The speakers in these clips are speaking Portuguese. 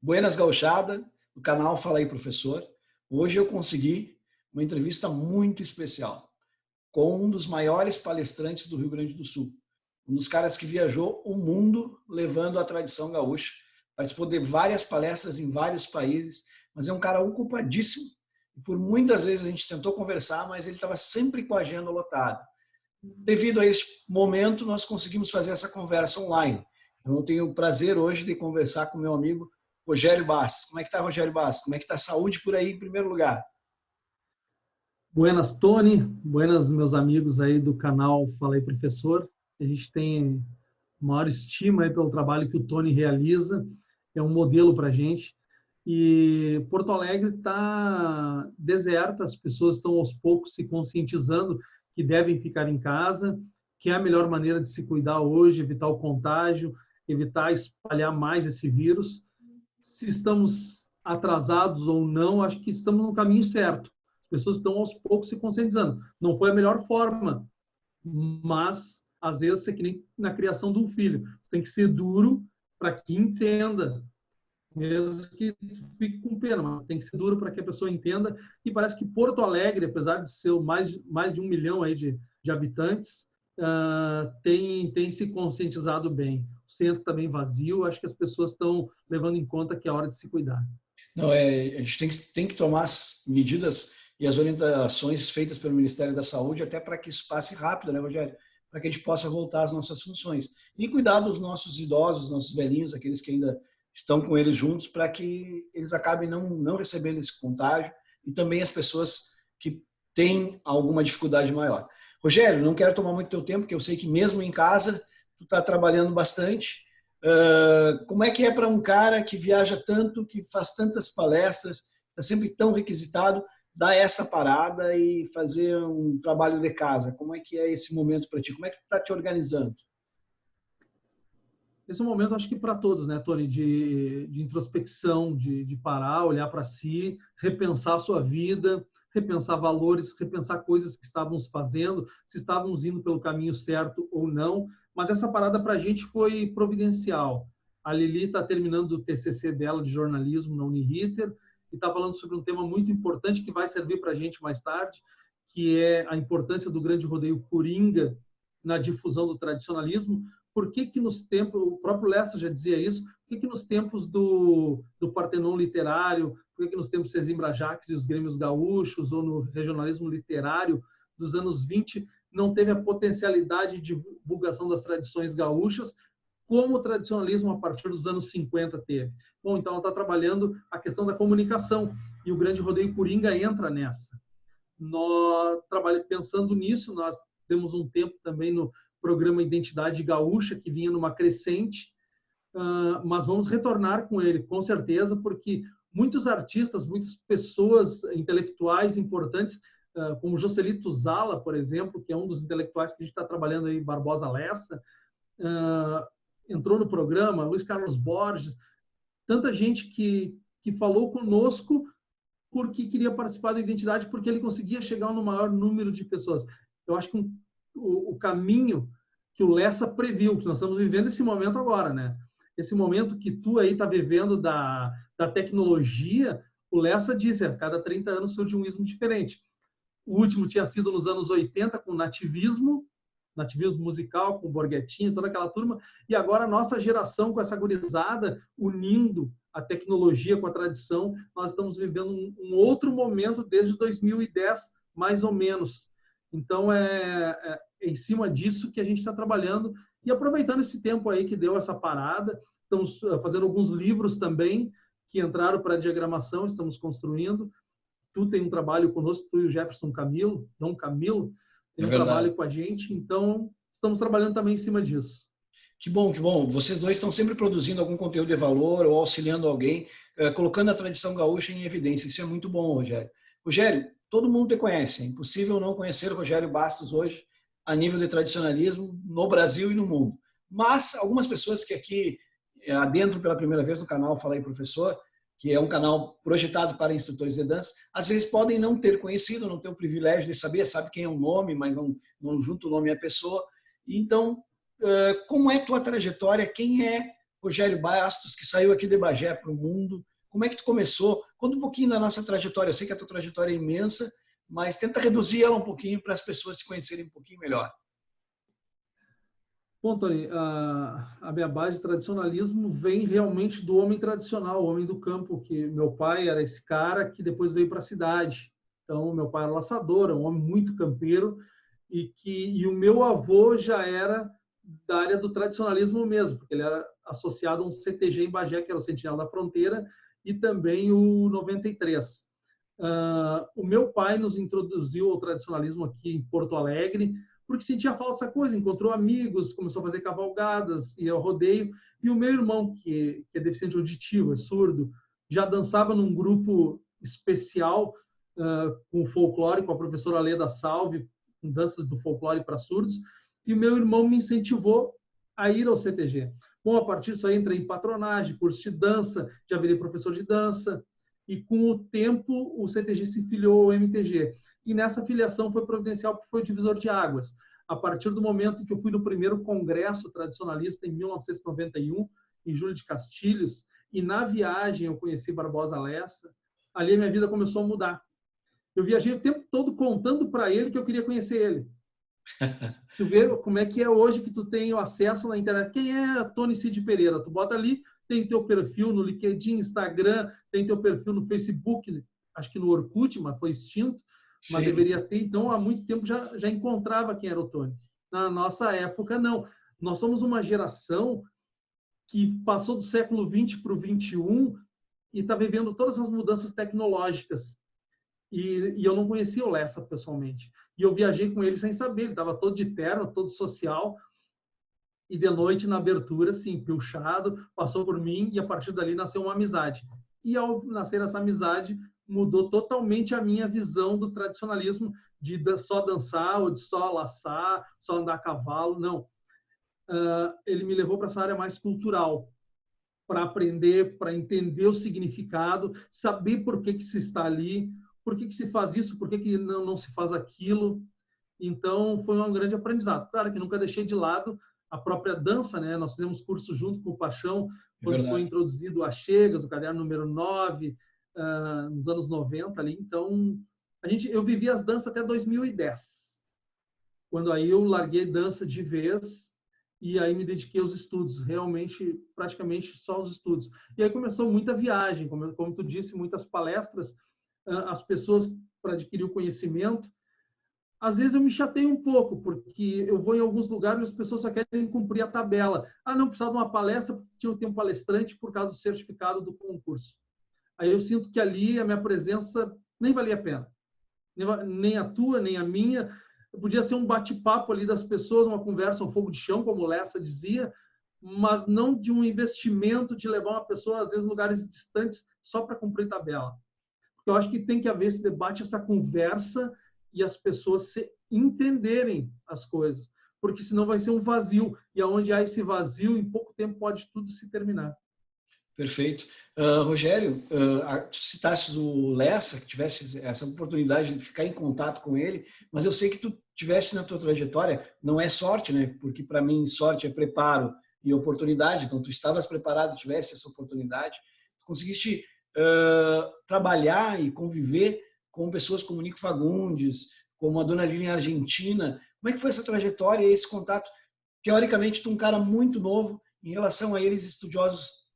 Buenas Gauchada, do canal Fala aí Professor. Hoje eu consegui uma entrevista muito especial com um dos maiores palestrantes do Rio Grande do Sul. Um dos caras que viajou o mundo levando a tradição gaúcha. Participou de várias palestras em vários países, mas é um cara ocupadíssimo. E por muitas vezes a gente tentou conversar, mas ele estava sempre com a agenda lotada. Devido a este momento, nós conseguimos fazer essa conversa online. Então, eu tenho o prazer hoje de conversar com meu amigo Rogério Bastos. Como é que está, Rogério Bastos? Como é que está a saúde por aí, em primeiro lugar? Buenas, Tony. Buenas, meus amigos aí do canal Fala aí Professor. A gente tem maior estima aí pelo trabalho que o Tony realiza. É um modelo para a gente. E Porto Alegre está deserta. As pessoas estão aos poucos se conscientizando que devem ficar em casa, que é a melhor maneira de se cuidar hoje, evitar o contágio, evitar espalhar mais esse vírus. Se estamos atrasados ou não, acho que estamos no caminho certo. As pessoas estão aos poucos se conscientizando. Não foi a melhor forma, mas às vezes é que nem na criação de um filho. Tem que ser duro para que entenda, mesmo que fique com pena, mas tem que ser duro para que a pessoa entenda. E parece que Porto Alegre, apesar de ser mais de 1 milhão aí de habitantes, tem se conscientizado bem. O centro está bem vazio, acho que as pessoas estão levando em conta que é hora de se cuidar. Não, a gente tem que tomar as medidas e as orientações feitas pelo Ministério da Saúde até para que isso passe rápido, né, Rogério? Para que a gente possa voltar às nossas funções. E cuidar dos nossos idosos, nossos velhinhos, aqueles que ainda estão com eles juntos, para que eles acabem não recebendo esse contágio, e também as pessoas que têm alguma dificuldade maior. Rogério, não quero tomar muito teu tempo, porque eu sei que mesmo em casa tu está trabalhando bastante. Como é que é para um cara que viaja tanto, que faz tantas palestras, está sempre tão requisitado, dar essa parada e fazer um trabalho de casa? Como é que é esse momento para ti? Como é que tu está te organizando? Esse é um momento, acho que para todos, né, Tony, de introspecção, de parar, olhar para si, repensar a sua vida, repensar valores, repensar coisas que estávamos fazendo, se estávamos indo pelo caminho certo ou não. Mas essa parada para a gente foi providencial. A Lili está terminando o TCC dela de jornalismo na Uniriter e está falando sobre um tema muito importante que vai servir para a gente mais tarde, que é a importância do grande rodeio Coringa na difusão do tradicionalismo. Por que nos tempos, o próprio Lessa já dizia isso, por que nos tempos do Partenon literário, por que nos tempos Sesimbra Jacques e os Grêmios Gaúchos, ou no regionalismo literário dos anos 20, não teve a potencialidade de divulgação das tradições gaúchas, como o tradicionalismo a partir dos anos 50 teve? Bom, então ela está trabalhando a questão da comunicação, e o Grande Rodeio Coringa entra nessa. Nós, pensando nisso, nós temos um tempo também no programa Identidade Gaúcha, que vinha numa crescente, mas vamos retornar com ele, com certeza, porque muitos artistas, muitas pessoas intelectuais importantes, como Joselito Zala, por exemplo, que é um dos intelectuais que a gente está trabalhando aí, Barbosa Lessa, entrou no programa, Luiz Carlos Borges, tanta gente que falou conosco porque queria participar da identidade, porque ele conseguia chegar no maior número de pessoas. Eu acho que o caminho que o Lessa previu, que nós estamos vivendo esse momento agora, né? Esse momento que tu aí está vivendo da tecnologia, o Lessa disse, a cada 30 anos surge um ismo diferente. O último tinha sido nos anos 80, com nativismo musical, com Borghettini, toda aquela turma, e agora a nossa geração, com essa gurizada, unindo a tecnologia com a tradição, nós estamos vivendo um outro momento desde 2010, mais ou menos. Então, é em cima disso que a gente está trabalhando e aproveitando esse tempo aí que deu essa parada. Estamos fazendo alguns livros também que entraram para a diagramação, estamos construindo. Tu tem um trabalho conosco, tu e o Jefferson Camilo, Dom Camilo, tem um trabalho com a gente, então estamos trabalhando também em cima disso. Que bom, que bom. Vocês dois estão sempre produzindo algum conteúdo de valor ou auxiliando alguém, colocando a tradição gaúcha em evidência. Isso é muito bom, Rogério. Rogério, todo mundo te conhece. É impossível não conhecer o Rogério Bastos hoje a nível de tradicionalismo no Brasil e no mundo. Mas algumas pessoas que aqui adentram pela primeira vez no canal Fala aí Professor, que é um canal projetado para instrutores de dança, às vezes podem não ter conhecido, não ter o privilégio de saber, sabe quem é o nome, mas não junta o nome à pessoa. Então, como é tua trajetória? Quem é Rogério Bastos, que saiu aqui de Bagé para o mundo. Como é que tu começou? Conta um pouquinho da nossa trajetória. Eu sei que a tua trajetória é imensa, mas tenta reduzir ela um pouquinho para as pessoas se conhecerem um pouquinho melhor. Bom, Tony, a minha base de tradicionalismo vem realmente do homem tradicional, o homem do campo, que meu pai era esse cara que depois veio para a cidade. Então, meu pai era laçador, um homem muito campeiro, e o meu avô já era da área do tradicionalismo mesmo, porque ele era associado a um CTG em Bagé, que era o Sentinela da Fronteira, e também o 93. O meu pai nos introduziu ao tradicionalismo aqui em Porto Alegre, porque sentia falta dessa coisa, encontrou amigos, começou a fazer cavalgadas, ia ao rodeio, e o meu irmão, que é deficiente auditivo, é surdo, já dançava num grupo especial com folclore, com a professora Leda Salve, com danças do folclore para surdos, e o meu irmão me incentivou a ir ao CTG. Bom, a partir disso aí entrei em patronagem, curso de dança, já virei professor de dança, e com o tempo o CTG se filiou ao MTG. E nessa filiação foi providencial porque foi o divisor de águas. A partir do momento em que eu fui no primeiro congresso tradicionalista, em 1991, em Júlio de Castilhos, e na viagem eu conheci Barbosa Lessa, ali a minha vida começou a mudar. Eu viajei o tempo todo contando para ele que eu queria conhecer ele. Tu vê como é que é hoje que tu tem o acesso na internet. Quem é Tony Cid Pereira? Tu bota ali, tem teu perfil no LinkedIn, Instagram, tem teu perfil no Facebook, acho que no Orkut, mas foi extinto, mas Sim. deveria ter. Então, há muito tempo já encontrava quem era o Tony. Na nossa época, não. Nós somos uma geração que passou do século XX para o XXI e está vivendo todas as mudanças tecnológicas. E eu não conhecia o Lessa pessoalmente. E eu viajei com ele sem saber. Ele estava todo de terno, todo social. E de noite, na abertura, assim, pilchado, passou por mim e a partir dali nasceu uma amizade. E ao nascer essa amizade, mudou totalmente a minha visão do tradicionalismo de só dançar ou de só laçar, só andar a cavalo. Não. Ele me levou para essa área mais cultural, para aprender, para entender o significado, saber por que se está ali, por que se faz isso, por que não se faz aquilo. Então, foi um grande aprendizado. Claro que nunca deixei de lado a própria dança, né? Nós fizemos curso junto com o Paixão, quando foi introduzido a Chegas, o caderno número 9, nos anos 90 ali. Então, eu vivi as danças até 2010, quando aí eu larguei dança de vez e aí me dediquei aos estudos, realmente, praticamente só aos estudos. E aí começou muita viagem, como tu disse, muitas palestras, as pessoas para adquirir o conhecimento. Às vezes eu me chateio um pouco, porque eu vou em alguns lugares e as pessoas só querem cumprir a tabela. Não precisava de uma palestra, porque tinha que ter um palestrante por causa do certificado do concurso. Aí eu sinto que ali a minha presença nem valia a pena. Nem a tua, nem a minha. Podia ser um bate-papo ali das pessoas, uma conversa, um fogo de chão, como o Lessa dizia, mas não de um investimento de levar uma pessoa, às vezes, em lugares distantes só para cumprir tabela. Porque eu acho que tem que haver esse debate, essa conversa e as pessoas entenderem as coisas, porque senão vai ser um vazio, e aonde há esse vazio, em pouco tempo pode tudo se terminar. Perfeito. Rogério, tu citaste o Lessa, que tiveste essa oportunidade de ficar em contato com ele, mas eu sei que tu tiveste na tua trajetória, não é sorte, né? Porque para mim sorte é preparo e oportunidade, então tu estavas preparado, tiveste essa oportunidade, tu conseguiste trabalhar e conviver com pessoas como Nico Fagundes, como a Dona Lilian Argentina. Como é que foi essa trajetória e esse contato? Teoricamente, tu é um cara muito novo em relação a eles, estudiosos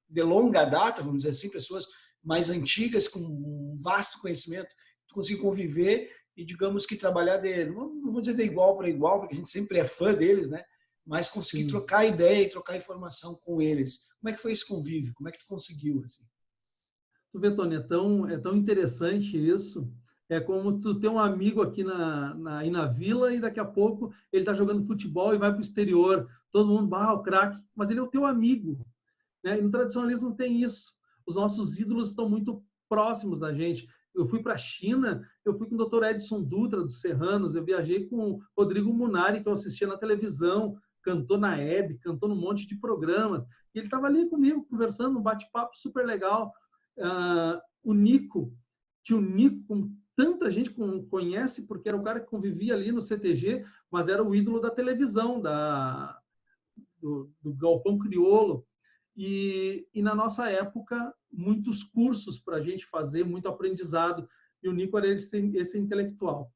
de longa data, vamos dizer assim, pessoas mais antigas, com um vasto conhecimento, tu conseguir conviver e, digamos que trabalhar não vou dizer de igual para igual, porque a gente sempre é fã deles, né? Mas conseguir trocar ideia e trocar informação com eles. Como é que foi esse convívio? Como é que tu conseguiu? Assim? Tu vê, Tony, é tão interessante isso. É como tu ter um amigo aqui aí na vila e daqui a pouco ele está jogando futebol e vai para o exterior. Todo mundo, o craque, mas ele é o teu amigo. Né? E no tradicionalismo tem isso. Os nossos ídolos estão muito próximos da gente. Eu fui para a China, eu fui com o Dr. Edson Dutra, dos Serranos, eu viajei com o Rodrigo Munari, que eu assistia na televisão, cantou na Hebe, cantou num monte de programas. E ele estava ali comigo, conversando, um bate-papo super legal. O Nico, tio Nico, como tanta gente conhece, porque era o cara que convivia ali no CTG, mas era o ídolo da televisão, do galpão crioulo, e na nossa época, muitos cursos para a gente fazer, muito aprendizado, e o Nico era esse intelectual.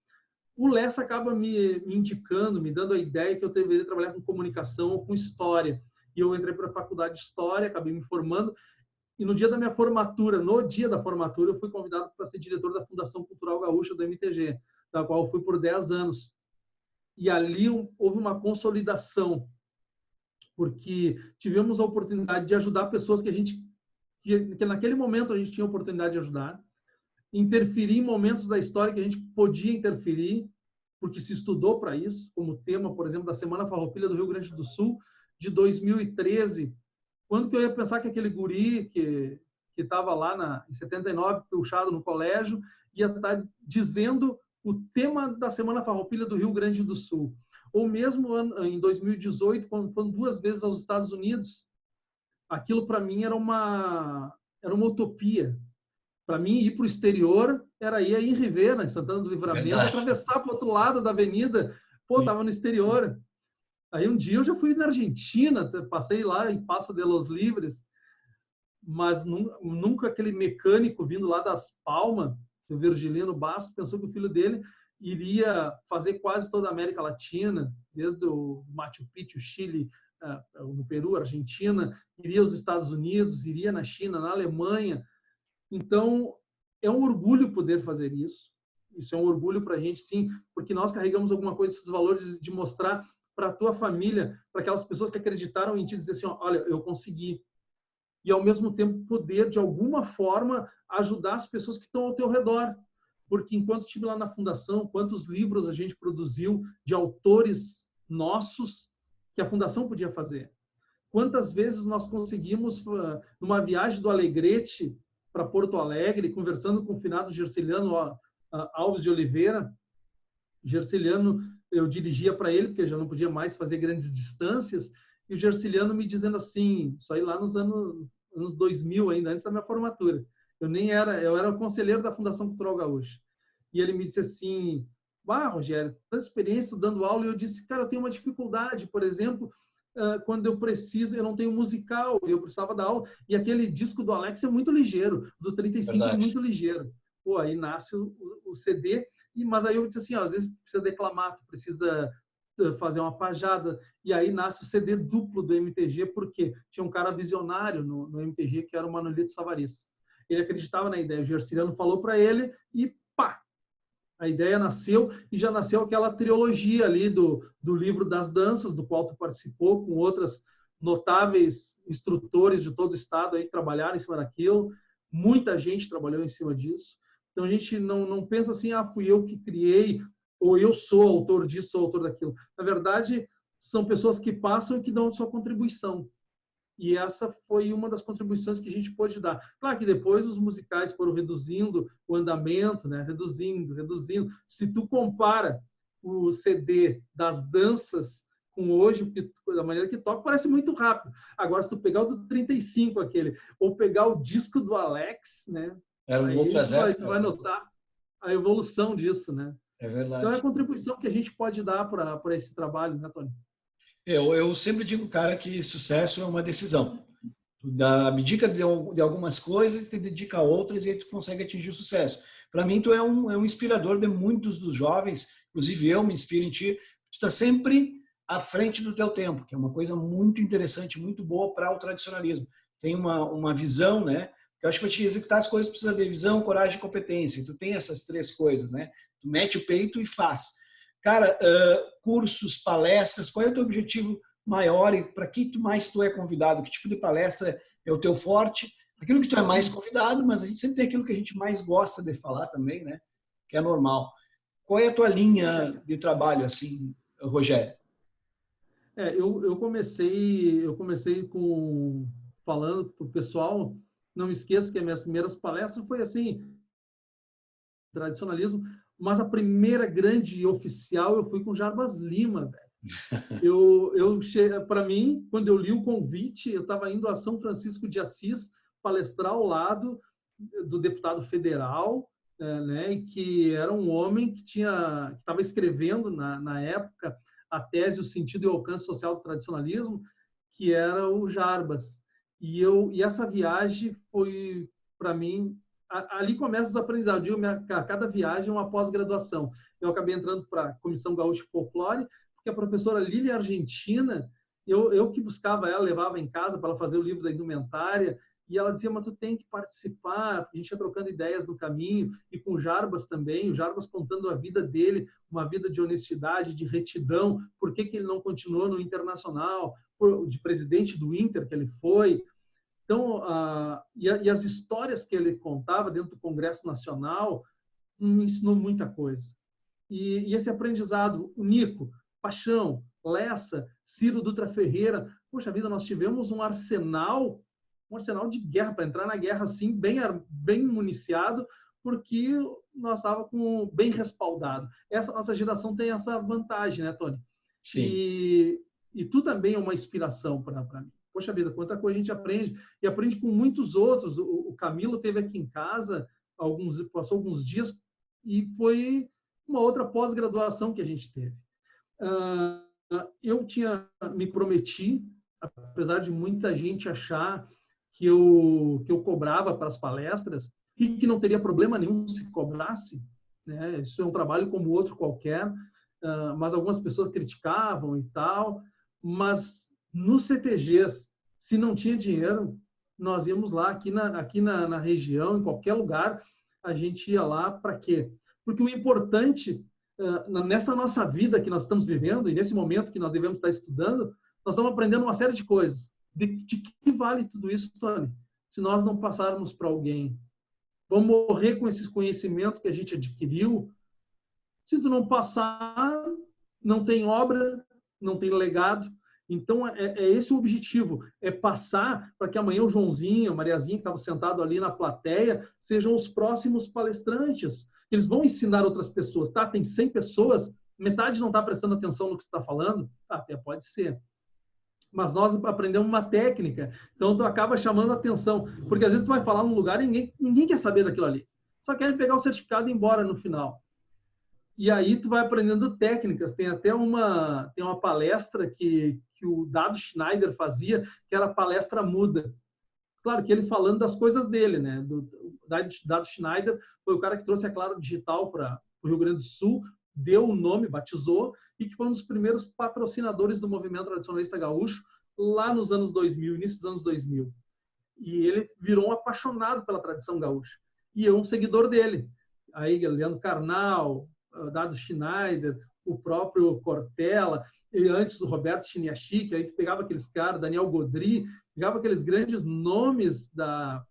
O Lessa acaba me indicando, me dando a ideia que eu deveria trabalhar com comunicação ou com história. E eu entrei para a faculdade de História, acabei me formando, e no dia da minha formatura, eu fui convidado para ser diretor da Fundação Cultural Gaúcha do MTG, da qual eu fui por 10 anos. E ali houve uma consolidação, porque tivemos a oportunidade de ajudar pessoas que naquele momento a gente tinha a oportunidade de ajudar, interferir em momentos da história que a gente podia interferir, porque se estudou para isso, como tema, por exemplo, da Semana Farroupilha do Rio Grande do Sul, de 2013. Quando que eu ia pensar que aquele guri que estava lá em 79, puxado no colégio, ia estar dizendo o tema da Semana Farroupilha do Rio Grande do Sul? Ou mesmo em 2018, quando foram 2 vezes aos Estados Unidos, aquilo para mim era uma utopia. Para mim, ir para o exterior era ir em Rivera, em Santana do Livramento, verdade, atravessar para o outro lado da avenida. Pô, estava no exterior. Aí um dia eu já fui na Argentina, passei lá em Paso de los Libres, mas nunca aquele mecânico vindo lá das Palmas, o Virgiliano Bastos, pensou que o filho dele iria fazer quase toda a América Latina, desde o Machu Picchu, Chile, no Peru, Argentina, iria aos Estados Unidos, iria na China, na Alemanha. Então, é um orgulho poder fazer isso. Isso é um orgulho para a gente, sim, porque nós carregamos alguma coisa desses valores de mostrar para a tua família, para aquelas pessoas que acreditaram em ti, dizer assim, olha, eu consegui. E, ao mesmo tempo, poder, de alguma forma, ajudar as pessoas que estão ao teu redor. Porque, enquanto estive lá na Fundação, quantos livros a gente produziu de autores nossos que a Fundação podia fazer? Quantas vezes nós conseguimos, numa viagem do Alegrete para Porto Alegre, conversando com o finado Gerciliano Alves de Oliveira. Gerciliano, eu dirigia para ele, porque já não podia mais fazer grandes distâncias, e o Gerciliano me dizendo assim, isso aí lá nos anos 2000 ainda, antes da minha formatura. Eu era o conselheiro da Fundação Cultural Gaúcha. E ele me disse assim, Rogério, tanta experiência dando aula, e eu disse, cara, eu tenho uma dificuldade, por exemplo, quando eu não tenho musical, eu precisava dar aula, e aquele disco do Alex é muito ligeiro, do 35 verdade, é muito ligeiro. Pô, aí nasce o CD, mas aí eu disse assim, às vezes precisa declamar, precisa fazer uma pajada, e aí nasce o CD duplo do MTG, porque tinha um cara visionário no MTG, que era o Manolito Savariz. Ele acreditava na ideia, o Gerciliano falou para ele, e pá! A ideia nasceu, e já nasceu aquela trilogia ali do livro das danças, do qual tu participou, com outras notáveis instrutores de todo o estado aí que trabalharam em cima daquilo. Muita gente trabalhou em cima disso. Então, a gente não pensa assim, fui eu que criei, ou eu sou autor disso, sou autor daquilo. Na verdade, são pessoas que passam e que dão a sua contribuição. E essa foi uma das contribuições que a gente pôde dar. Claro que depois os musicais foram reduzindo o andamento, né? Reduzindo. Se tu compara o CD das danças com hoje, da maneira que toca, parece muito rápido. Agora, se tu pegar o do 35, aquele, ou pegar o disco do Alex, né? Eram outras épocas, tu vai notar a evolução disso, né? É verdade. Então, é a contribuição que a gente pode dar para esse trabalho, né, Tony? Eu sempre digo, cara, que sucesso é uma decisão. Tu abdica de algumas coisas, te dedica a outras e aí tu consegue atingir o sucesso. Para mim, tu é um inspirador de muitos dos jovens, inclusive eu me inspiro em ti. Tu está sempre à frente do teu tempo, que é uma coisa muito interessante, muito boa para o tradicionalismo. Tem uma visão, né? Eu acho que para te executar as coisas precisa de visão, coragem e competência. E tu tem essas 3 coisas, né? Tu mete o peito e faz. Cara, cursos, palestras, qual é o teu objetivo maior e para que mais tu é convidado? Que tipo de palestra é o teu forte? Aquilo que tu é mais convidado, mas a gente sempre tem aquilo que a gente mais gosta de falar também, né? Que é normal. Qual é a tua linha de trabalho, assim, Rogério? Eu comecei falando para o pessoal, não esqueça que as minhas primeiras palestras foi assim, tradicionalismo, mas a primeira grande oficial eu fui com Jarbas Lima, velho. Para mim, quando eu li o convite, eu estava indo a São Francisco de Assis palestrar ao lado do deputado federal, né, e que era um homem que estava escrevendo na época a tese, o sentido e o alcance social do tradicionalismo, que era o Jarbas. E essa viagem foi, para mim, ali começa os aprendizados. Eu digo, cada viagem é uma pós-graduação. Eu acabei entrando para a Comissão Gaúcha de Folclore, porque a professora Lília Argentina, eu que buscava ela, levava em casa para ela fazer o livro da indumentária, e ela dizia, mas tu tem que participar, a gente ia trocando ideias no caminho, e com o Jarbas também, o Jarbas contando a vida dele, uma vida de honestidade, de retidão, por que ele não continuou no Internacional, de presidente do Inter que ele foi. Então, e as histórias que ele contava dentro do Congresso Nacional me ensinou muita coisa. E esse aprendizado, o Nico, Paixão, Lessa, Ciro Dutra Ferreira, poxa vida, nós tivemos um arsenal de guerra, para entrar na guerra assim, bem municiado, porque nós estávamos bem respaldado. Essa nossa geração tem essa vantagem, né, Tony? Sim. E tu também é uma inspiração para mim. Poxa vida, quanta coisa a gente aprende. E aprende com muitos outros. O Camilo esteve aqui em casa, passou alguns dias, e foi uma outra pós-graduação que a gente teve. Eu me prometi, apesar de muita gente achar que eu cobrava para as palestras, e que não teria problema nenhum se cobrasse, né? Isso é um trabalho como outro qualquer, mas algumas pessoas criticavam e tal, mas nos CTGs, se não tinha dinheiro, nós íamos lá, aqui na região, em qualquer lugar, a gente ia lá para quê? Porque o importante, nessa nossa vida que nós estamos vivendo, e nesse momento que nós devemos estar estudando, nós estamos aprendendo uma série de coisas. De que vale tudo isso, Tony? Se nós não passarmos para alguém. Vamos morrer com esses conhecimentos que a gente adquiriu. Se tu não passar, não tem obra, não tem legado. Então, é esse o objetivo, é passar para que amanhã o Joãozinho, a Mariazinha, que estava sentado ali na plateia, sejam os próximos palestrantes. Eles vão ensinar outras pessoas. Tá? Tem 100 pessoas, metade não está prestando atenção no que tu está falando? Até pode ser. Mas nós aprendemos uma técnica, então tu acaba chamando a atenção, porque às vezes tu vai falar num lugar e ninguém quer saber daquilo ali, só quer pegar o certificado e ir embora no final. E aí tu vai aprendendo técnicas, tem até uma palestra que o Dado Schneider fazia, que era a palestra muda. Claro que ele falando das coisas dele, né? O Dado Schneider foi o cara que trouxe a Claro Digital para o Rio Grande do Sul, deu o nome, batizou, e que foi um dos primeiros patrocinadores do movimento tradicionalista gaúcho lá nos anos 2000, início dos anos 2000. E ele virou um apaixonado pela tradição gaúcha. E eu um seguidor dele. Aí, Leandro Carnal, Dado Schneider, o próprio Cortella, e antes o Roberto Chiniachik, aí tu pegava aqueles caras, Daniel Godry, pegava aqueles grandes nomes da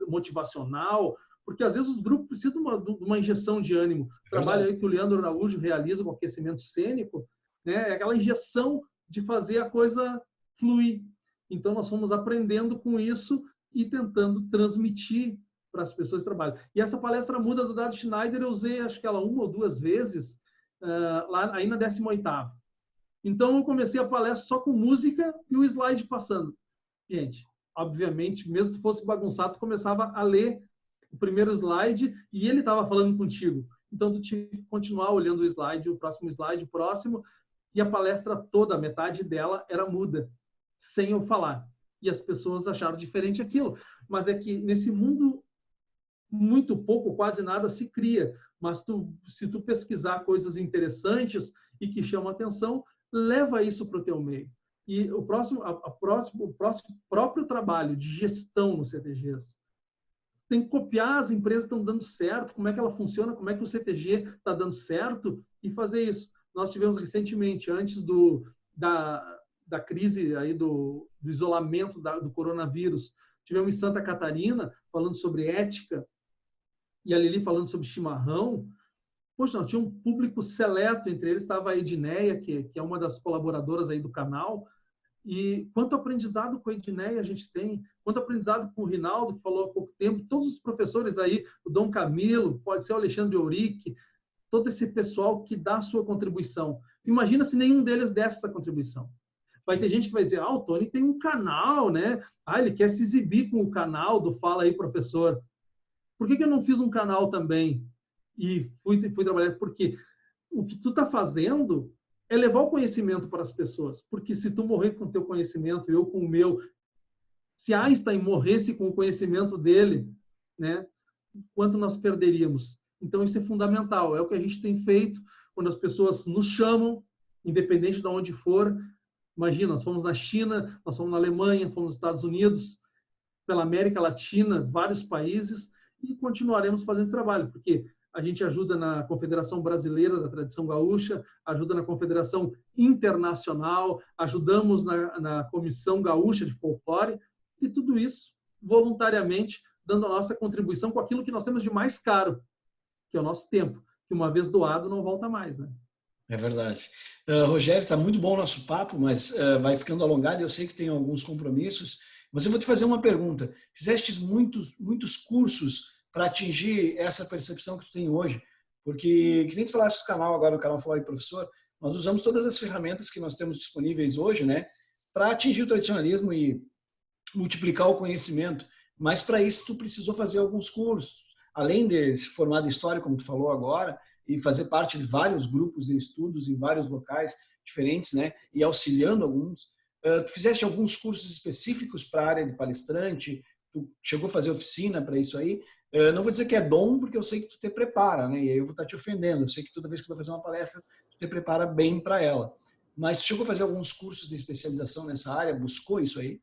motivacional, porque às vezes os grupos precisam de uma injeção de ânimo. O trabalho aí que o Leandro Araújo realiza com o aquecimento cênico, né, é aquela injeção de fazer a coisa fluir. Então nós fomos aprendendo com isso e tentando transmitir para as pessoas que trabalham. E essa palestra muda do Dado Schneider eu usei acho que ela 1 ou 2 vezes lá aí na 18ª. Então eu comecei a palestra só com música e o slide passando. Gente, obviamente, mesmo que fosse bagunçado, tu começava a ler o primeiro slide e ele estava falando contigo. Então, tu tinha que continuar olhando o slide, o próximo, e a palestra toda, a metade dela era muda, sem eu falar. E as pessoas acharam diferente aquilo. Mas é que nesse mundo, muito pouco, quase nada se cria. Mas se tu pesquisar coisas interessantes e que chamam a atenção, leva isso para o teu meio. E o próprio trabalho de gestão nos CTGs, tem que copiar as empresas que estão dando certo, como é que ela funciona, como é que o CTG está dando certo e fazer isso. Nós tivemos recentemente, antes da crise aí do isolamento do coronavírus, tivemos em Santa Catarina falando sobre ética e a Lili falando sobre chimarrão. Poxa, nós tínhamos um público seleto, entre eles estava a Edneia, que é uma das colaboradoras aí do canal. E quanto aprendizado com a Edneia a gente tem, quanto aprendizado com o Rinaldo, que falou há pouco tempo, todos os professores aí, o Dom Camilo, pode ser o Alexandre Euric, todo esse pessoal que dá a sua contribuição. Imagina se nenhum deles desse essa contribuição. Vai ter gente que vai dizer, o Tony tem um canal, né? Ele quer se exibir com o canal do Fala aí, professor. Por que eu não fiz um canal também? E fui trabalhar, porque o que tu está fazendo é levar o conhecimento para as pessoas. Porque se tu morrer com o teu conhecimento, eu com o meu, se Einstein morresse com o conhecimento dele, né, quanto nós perderíamos? Então, isso é fundamental. É o que a gente tem feito quando as pessoas nos chamam, independente de onde for. Imagina, nós fomos na China, nós fomos na Alemanha, fomos nos Estados Unidos, pela América Latina, vários países, e continuaremos fazendo esse trabalho, porque a gente ajuda na Confederação Brasileira da Tradição Gaúcha, ajuda na Confederação Internacional, ajudamos na Comissão Gaúcha de Folclore, e tudo isso voluntariamente, dando a nossa contribuição com aquilo que nós temos de mais caro, que é o nosso tempo, que uma vez doado não volta mais, né? É verdade. Rogério, está muito bom o nosso papo, mas vai ficando alongado e eu sei que tem alguns compromissos. Mas eu vou te fazer uma pergunta. Fizeste muitos cursos para atingir essa percepção que tu tem hoje? Porque, que nem tu falasse do canal agora, no canal Folclore Professor, nós usamos todas as ferramentas que nós temos disponíveis hoje, né, para atingir o tradicionalismo e multiplicar o conhecimento. Mas para isso tu precisou fazer alguns cursos, além de se formar em história, como tu falou agora, e fazer parte de vários grupos de estudos em vários locais diferentes, né, e auxiliando alguns. Tu fizeste alguns cursos específicos para a área de palestrante? Tu chegou a fazer oficina para isso aí? Não vou dizer que é dom, porque eu sei que tu te prepara, né? E aí eu vou estar te ofendendo. Eu sei que toda vez que tu vai fazer uma palestra, tu te prepara bem para ela. Mas tu chegou a fazer alguns cursos de especialização nessa área? Buscou isso aí?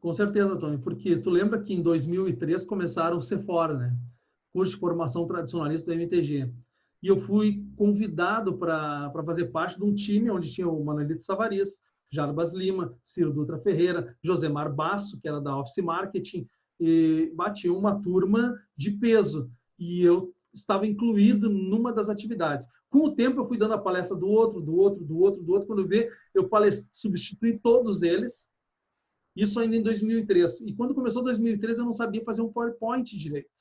Com certeza, Tony, porque tu lembra que em 2003 começaram o CFOR, né? Curso de Formação Tradicionalista da MTG. E eu fui convidado para fazer parte de um time onde tinha o Manuelito Savariz, Jarbas Lima, Ciro Dutra Ferreira, Josemar Basso, que era da Office Marketing, e batia uma turma de peso. E eu estava incluído numa das atividades. Com o tempo, eu fui dando a palestra do outro. Quando eu vi, eu substituí todos eles. Isso ainda em 2003. E quando começou 2003, eu não sabia fazer um PowerPoint direito.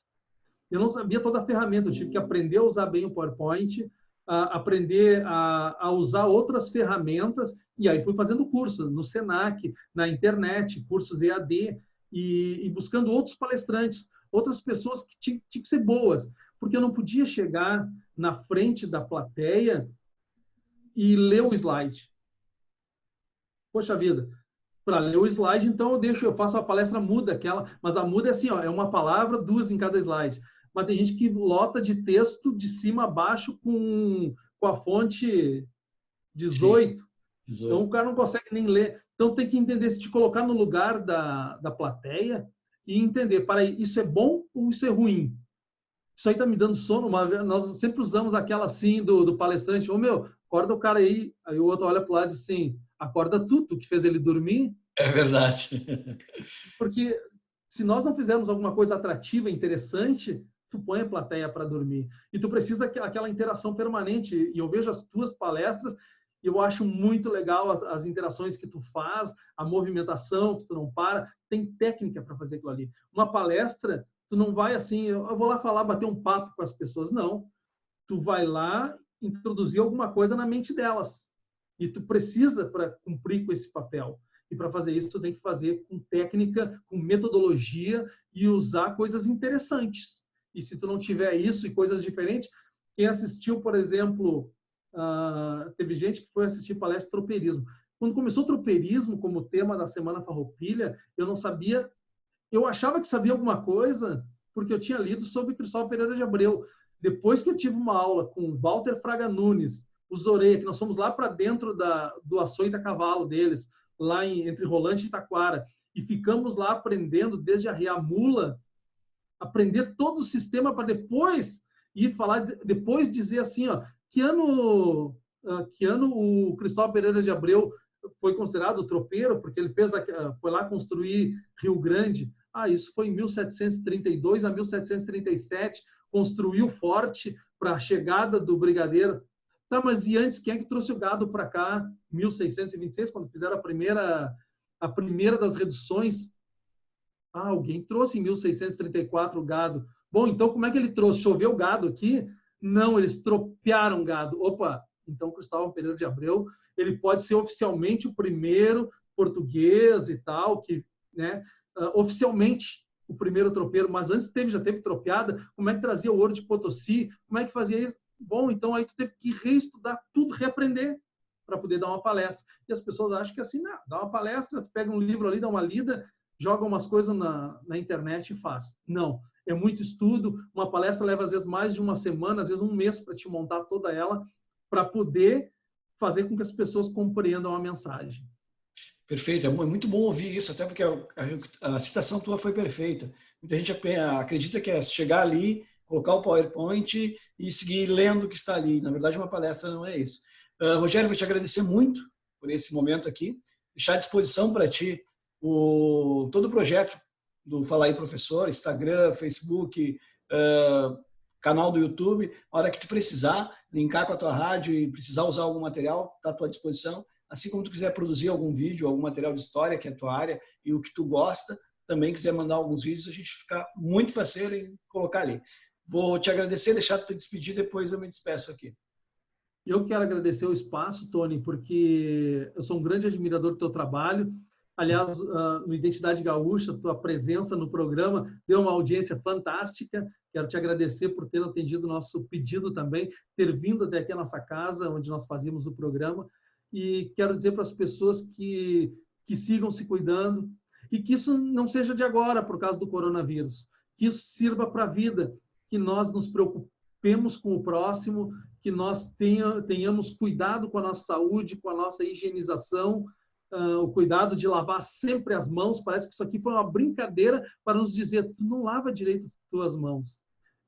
Eu não sabia toda a ferramenta, eu tive que aprender a usar bem o PowerPoint, aprender a usar outras ferramentas, e aí fui fazendo cursos no Senac, na internet, cursos EAD, e buscando outros palestrantes, outras pessoas que tinham que ser boas, porque eu não podia chegar na frente da plateia e ler o slide. Poxa vida, para ler o slide, então eu faço a palestra muda, aquela, mas a muda é assim, ó, é uma palavra, duas em cada slide. Mas tem gente que lota de texto de cima a baixo com a fonte 18. Então o cara não consegue nem ler. Então tem que entender, se te colocar no lugar da plateia e entender, para isso é bom ou isso é ruim? Isso aí tá me dando sono. Nós sempre usamos aquela assim do palestrante, meu, acorda o cara aí. Aí o outro olha para o lado e diz assim, acorda tu que fez ele dormir. É verdade. Porque se nós não fizermos alguma coisa atrativa, interessante, tu põe a plateia para dormir. E tu precisa aquela interação permanente. E eu vejo as tuas palestras e eu acho muito legal as interações que tu faz, a movimentação, que tu não para. Tem técnica para fazer aquilo ali. Uma palestra, tu não vai assim, eu vou lá falar, bater um papo com as pessoas. Não. Tu vai lá introduzir alguma coisa na mente delas. E tu precisa para cumprir com esse papel. E para fazer isso, tu tem que fazer com técnica, com metodologia e usar coisas interessantes. E se tu não tiver isso e coisas diferentes, quem assistiu, por exemplo, teve gente que foi assistir palestra de tropeirismo. Quando começou o tropeirismo como tema da Semana Farroupilha, eu não sabia, eu achava que sabia alguma coisa, porque eu tinha lido sobre Cristóvão Pereira de Abreu. Depois que eu tive uma aula com Walter Fraga Nunes, o Zoreia, que nós fomos lá para dentro do açoite a cavalo deles, lá entre Rolante e Taquara, e ficamos lá aprendendo desde arriar mula, aprender todo o sistema para depois ir falar, depois dizer assim, ó, que ano o Cristóvão Pereira de Abreu foi considerado tropeiro, porque ele foi lá construir Rio Grande. Isso foi em 1732 a 1737, construiu forte para a chegada do brigadeiro. Tá, mas e antes, quem é que trouxe o gado para cá? 1626, quando fizeram a primeira das reduções. Alguém trouxe em 1634 o gado. Bom, então como é que ele trouxe? Choveu gado aqui? Não, eles tropearam gado. Opa, então Cristóvão Pereira de Abreu, ele pode ser oficialmente o primeiro português e tal, que, né, oficialmente o primeiro tropeiro, mas antes já teve tropeada. Como é que trazia o ouro de Potosí? Como é que fazia isso? Bom, então aí tu teve que reestudar tudo, reaprender para poder dar uma palestra. E as pessoas acham que assim, não, dá uma palestra, tu pega um livro ali, dá uma lida, joga umas coisas na internet e faz. Não, é muito estudo. Uma palestra leva às vezes mais de uma semana, às vezes um mês para te montar toda ela, para poder fazer com que as pessoas compreendam a mensagem. Perfeito, é muito bom ouvir isso, até porque a citação tua foi perfeita. Muita gente acredita que é chegar ali, colocar o PowerPoint e seguir lendo o que está ali. Na verdade, uma palestra não é isso. Rogério, vou te agradecer muito por esse momento aqui, deixar à disposição para ti todo o projeto do Fala aí Professor, Instagram, Facebook, canal do YouTube. A hora que tu precisar, linkar com a tua rádio e precisar usar algum material, está à tua disposição. Assim como tu quiser produzir algum vídeo, algum material de história, que é a tua área, e o que tu gosta, também quiser mandar alguns vídeos, a gente fica muito faceiro em colocar ali. Vou te agradecer, deixar tu te despedir, depois eu me despeço aqui. Eu quero agradecer o espaço, Tony, porque eu sou um grande admirador do teu trabalho. Aliás, no Identidade Gaúcha, tua presença no programa deu uma audiência fantástica. Quero te agradecer por ter atendido o nosso pedido também, ter vindo até aqui a nossa casa, onde nós fazíamos o programa. E quero dizer para as pessoas que sigam se cuidando e que isso não seja de agora, por causa do coronavírus. Que isso sirva para a vida, que nós nos preocupemos com o próximo, que nós tenhamos cuidado com a nossa saúde, com a nossa higienização, o cuidado de lavar sempre as mãos. Parece que isso aqui foi uma brincadeira para nos dizer, tu não lava direito as tuas mãos.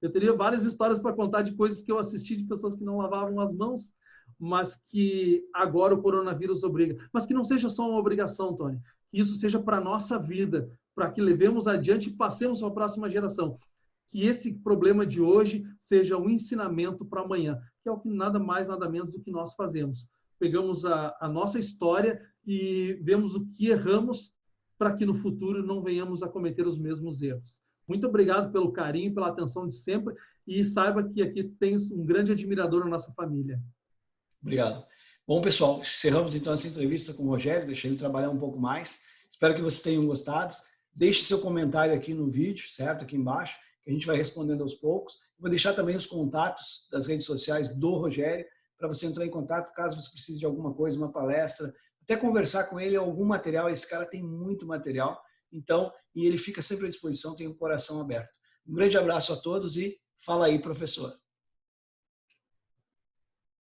Eu teria várias histórias para contar de coisas que eu assisti de pessoas que não lavavam as mãos, mas que agora o coronavírus obriga. Mas que não seja só uma obrigação, Tony, que isso seja para a nossa vida, para que levemos adiante e passemos para a próxima geração. Que esse problema de hoje seja um ensinamento para amanhã, que é o que nada mais, nada menos do que nós fazemos. Pegamos a nossa história e vemos o que erramos para que no futuro não venhamos a cometer os mesmos erros. Muito obrigado pelo carinho, pela atenção de sempre, e saiba que aqui tens um grande admirador na nossa família. Obrigado. Bom, pessoal, encerramos então essa entrevista com o Rogério, deixei ele trabalhar um pouco mais. Espero que vocês tenham gostado. Deixe seu comentário aqui no vídeo, certo? Aqui embaixo, que a gente vai respondendo aos poucos. Vou deixar também os contatos das redes sociais do Rogério, para você entrar em contato caso você precise de alguma coisa, uma palestra, até conversar com ele, algum material. Esse cara tem muito material, então, e ele fica sempre à disposição, tem o coração aberto. Um grande abraço a todos e fala aí, professor.